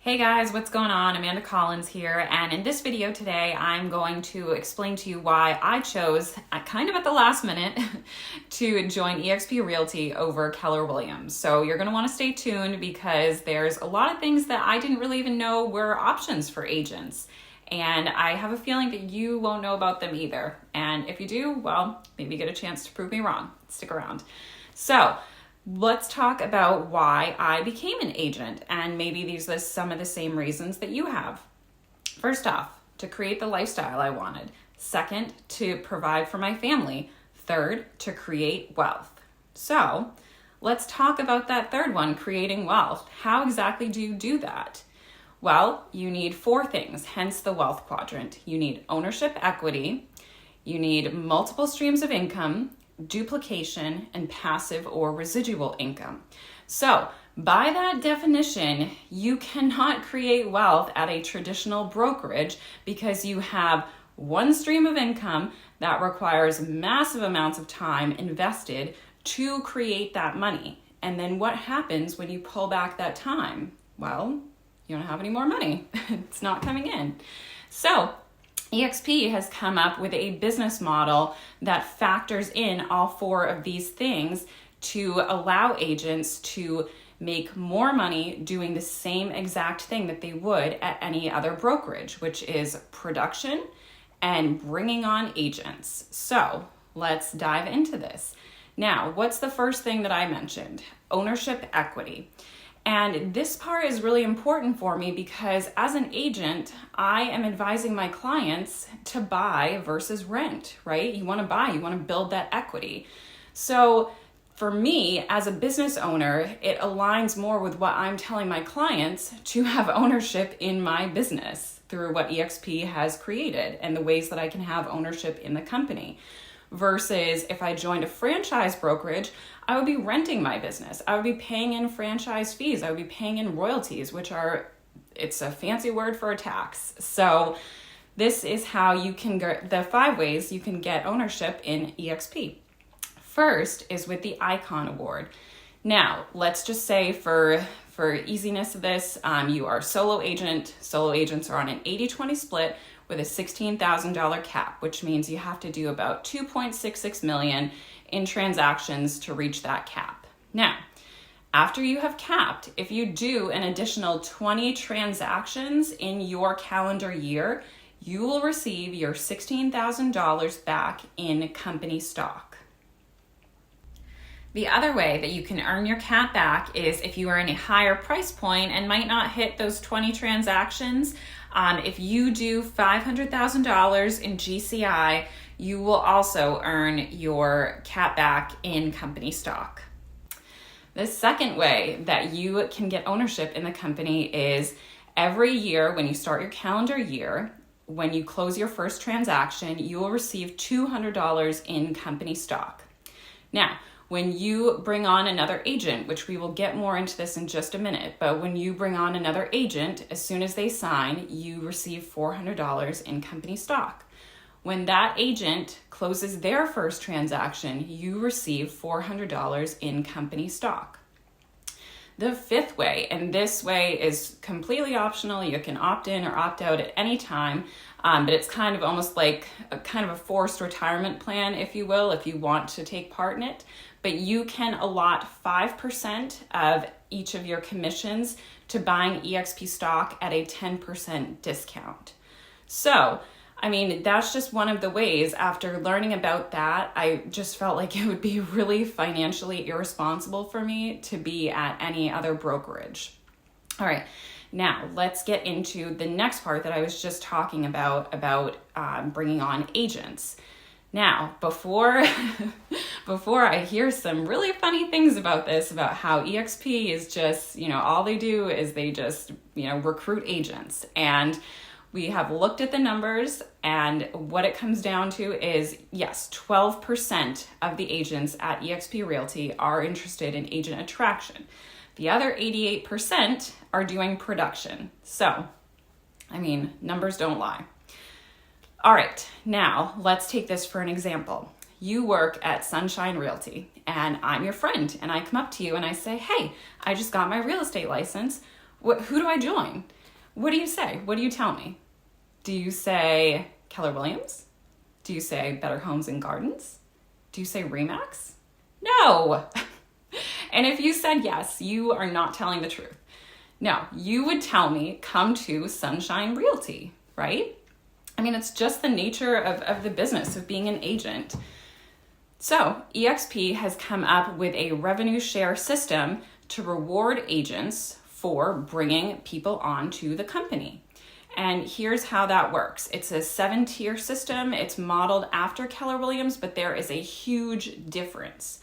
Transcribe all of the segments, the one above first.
Hey guys, what's going on? Amanda Collins here, and in this video today, I'm going to explain to you why I chose, kind of at the last minute, to join eXp Realty over Keller Williams. So you're going to want to stay tuned because there's a lot of things that I didn't really even know were options for agents. And I have a feeling that you won't know about them either. And if you do, well, maybe get a chance to prove me wrong. Stick around. So let's talk about why I became an agent, and maybe these are some of the same reasons that you have. First off, to create the lifestyle I wanted. Second, to provide for my family. Third, to create wealth. So let's talk about that third one, creating wealth. How exactly do you do that? Well, you need four things, hence the wealth quadrant. You need ownership equity, you need multiple streams of income, duplication, and passive or residual income. So by that definition, you cannot create wealth at a traditional brokerage because you have one stream of income that requires massive amounts of time invested to create that money. And then what happens when you pull back that time? Well, you don't have any more money. It's not coming in. So eXp has come up with a business model that factors in all four of these things to allow agents to make more money doing the same exact thing that they would at any other brokerage, which is production and bringing on agents. So let's dive into this. Now, what's the first thing that I mentioned? Ownership equity. And this part is really important for me because as an agent, I am advising my clients to buy versus rent, right? You want to buy, you want to build that equity. So for me, as a business owner, it aligns more with what I'm telling my clients to have ownership in my business through what eXp has created and the ways that I can have ownership in the company. Versus if I joined a franchise brokerage, I would be renting my business. I would be paying in franchise fees. I would be paying in royalties, it's a fancy word for a tax. So this is how you can get the 5 ways you can get ownership in eXp. First is with the Icon Award. Now, let's just say for easiness of this, you are a solo agent. Solo agents are on an 80-20 split with a $16,000 cap, which means you have to do about $2.66 million in transactions to reach that cap. Now, after you have capped, if you do an additional 20 transactions in your calendar year, you will receive your $16,000 back in company stock. The other way that you can earn your cap back is if you are in a higher price point and might not hit those 20 transactions. If you do $500,000 in GCI, you will also earn your cap back in company stock. The second way that you can get ownership in the company is every year when you start your calendar year, when you close your first transaction, you will receive $200 in company stock. Now, when you bring on another agent, which we will get more into this in just a minute, but when you bring on another agent, as soon as they sign, you receive $400 in company stock. When that agent closes their first transaction, you receive $400 in company stock. The fifth way, and this way is completely optional, you can opt in or opt out at any time, but it's kind of almost like a forced retirement plan, if you will, if you want to take part in it. But you can allot 5% of each of your commissions to buying eXp stock at a 10% discount. So, that's just one of the ways. After learning about that, I just felt like it would be really financially irresponsible for me to be at any other brokerage. All right, now let's get into the next part that I was just talking about bringing on agents. Now, before I hear some really funny things about this, about how eXp is just, all they do is they just, recruit agents. And we have looked at the numbers, and what it comes down to is, yes, 12% of the agents at eXp Realty are interested in agent attraction. The other 88% are doing production. So, numbers don't lie. All right, now let's take this for an example. You work at Sunshine Realty, and I'm your friend, and I come up to you and I say, hey, I just got my real estate license. Who do I join? what do you say? What do you tell me? Do you say Keller Williams? Do you say Better Homes and Gardens? Do you say Remax? No. And if you said yes, you are not telling the truth. No, you would tell me, come to Sunshine Realty, right? I mean, it's just the nature of the business of being an agent. So EXP has come up with a revenue share system to reward agents for bringing people onto the company. And here's how that works. It's a 7-tier system. It's modeled after Keller Williams, but there is a huge difference.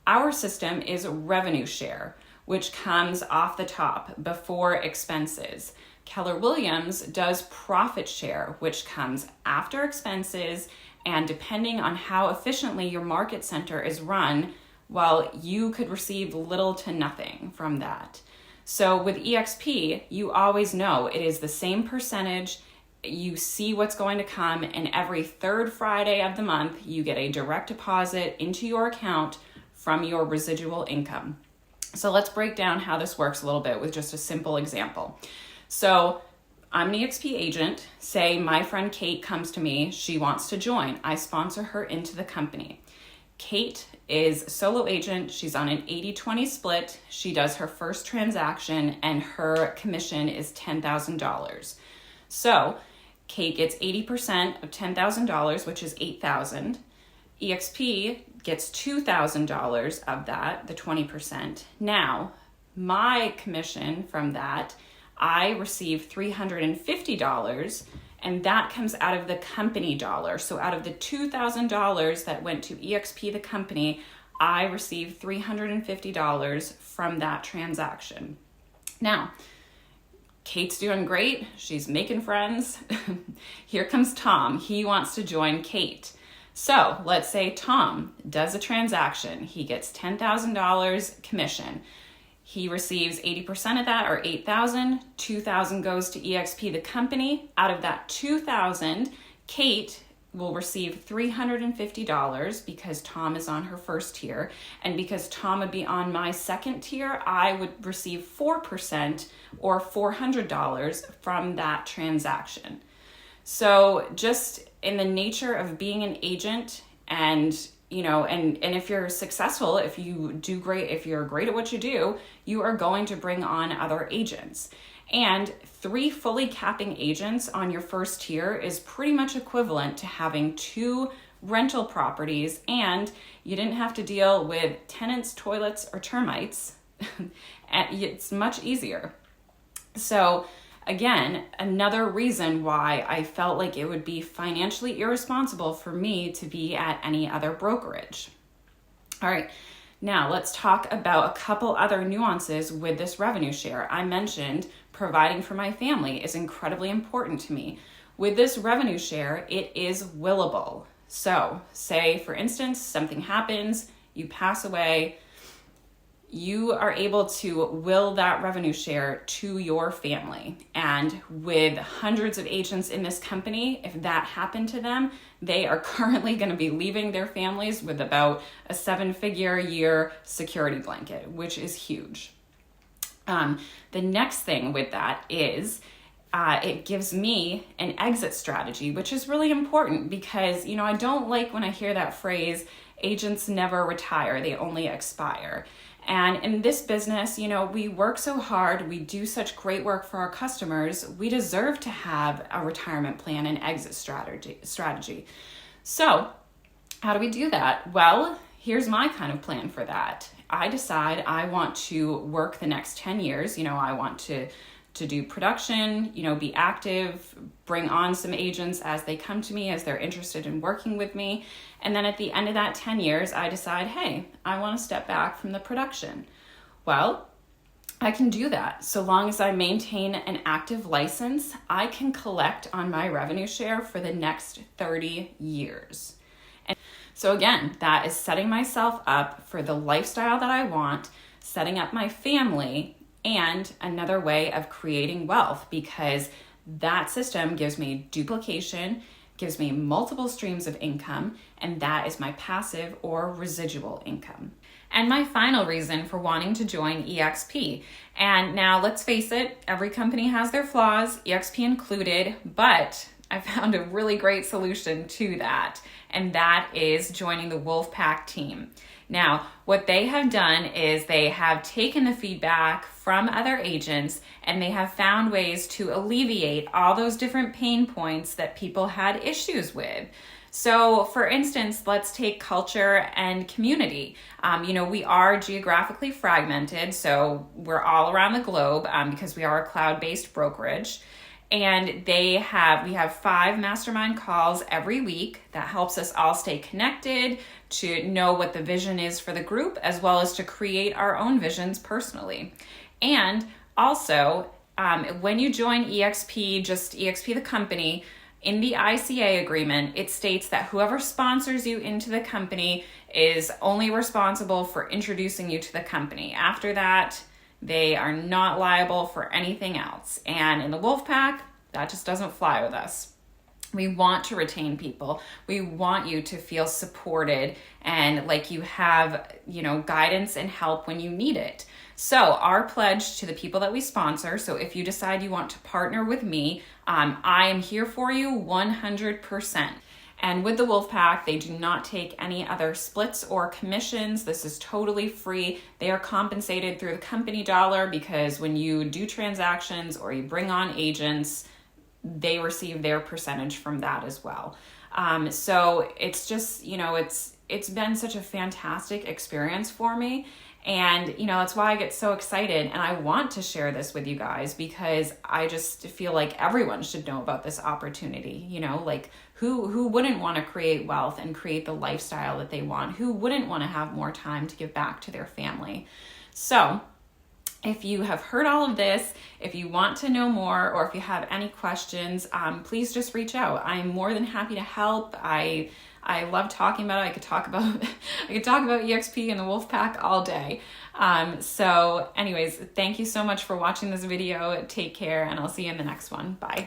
Our system is revenue share, which comes off the top before expenses. Keller Williams does profit share, which comes after expenses, and depending on how efficiently your market center is run, well, you could receive little to nothing from that. So with EXP, you always know it is the same percentage. You see what's going to come, and every third Friday of the month, you get a direct deposit into your account from your residual income. So let's break down how this works a little bit with just a simple example. So I'm an EXP agent. Say my friend Kate comes to me. She wants to join. I sponsor her into the company. Kate is a solo agent. She's on an 80-20 split. She does her first transaction and her commission is $10,000. So Kate gets 80% of $10,000, which is $8,000. EXP gets $2,000 of that, the 20%. Now, my commission from that, I receive $350, and that comes out of the company dollar. So out of the $2,000 that went to EXP, the company, I receive $350 from that transaction. Now, Kate's doing great. She's making friends. Here comes Tom. He wants to join Kate. So let's say Tom does a transaction. He gets $10,000 commission. He receives 80% of that, or $8,000. $2,000 goes to EXP, the company. Out of that $2,000, Kate will receive $350 because Tom is on her first tier. And because Tom would be on my second tier, I would receive 4% or $400 from that transaction. So just in the nature of being an agent, and and if you're successful, if you do great, if you're great at what you do, you are going to bring on other agents. And 3 fully capping agents on your first tier is pretty much equivalent to having 2 rental properties, and you didn't have to deal with tenants, toilets, or termites. It's much easier. So again, another reason why I felt like it would be financially irresponsible for me to be at any other brokerage. All right, now let's talk about a couple other nuances with this revenue share. I mentioned providing for my family is incredibly important to me. With this revenue share, it is willable. So say, for instance, something happens, you pass away, you are able to will that revenue share to your family. And with hundreds of agents in this company, if that happened to them, they are currently going to be leaving their families with about a 7-figure a year security blanket, which is huge. The next thing with that is it gives me an exit strategy, which is really important because, I don't like when I hear that phrase, agents never retire, they only expire. And in this business, we work so hard, we do such great work for our customers, we deserve to have a retirement plan and exit strategy. So how do we do that? Well, here's my kind of plan for that. I decide I want to work the next 10 years. I want to do production, be active, bring on some agents as they come to me, as they're interested in working with me. And then at the end of that 10 years, I decide, hey, I want to step back from the production. Well, I can do that. So long as I maintain an active license, I can collect on my revenue share for the next 30 years. And so again, that is setting myself up for the lifestyle that I want, setting up my family, and another way of creating wealth, because that system gives me duplication, gives me multiple streams of income, and that is my passive or residual income. and my final reason for wanting to join EXP. And now let's face it, every company has their flaws, EXP included, but I found a really great solution to that, and that is joining the Wolfpack team. Now, what they have done is they have taken the feedback from other agents and they have found ways to alleviate all those different pain points that people had issues with. So for instance, let's take culture and community. We are geographically fragmented, so we're all around the globe because we are a cloud-based brokerage. And we have 5 mastermind calls every week that helps us all stay connected, to know what the vision is for the group, as well as to create our own visions personally. And also, when you join EXP, just EXP the company, in the ICA agreement, it states that whoever sponsors you into the company is only responsible for introducing you to the company. After that, they are not liable for anything else. And in the Wolfpack, that just doesn't fly with us. We want to retain people. We want you to feel supported and like you have, guidance and help when you need it. So our pledge to the people that we sponsor, so if you decide you want to partner with me, I am here for you 100%. And with the Wolfpack, they do not take any other splits or commissions. This is totally free. They are compensated through the company dollar because when you do transactions or you bring on agents, they receive their percentage from that as well. So it's just, it's been such a fantastic experience for me. And, that's why I get so excited and I want to share this with you guys because I just feel like everyone should know about this opportunity. Who wouldn't want to create wealth and create the lifestyle that they want? Who wouldn't want to have more time to give back to their family? So if you have heard all of this, if you want to know more, or if you have any questions, please just reach out. I'm more than happy to help. I love talking about it. I could talk about EXP and the Wolfpack all day. So anyways, thank you so much for watching this video. Take care, and I'll see you in the next one. Bye.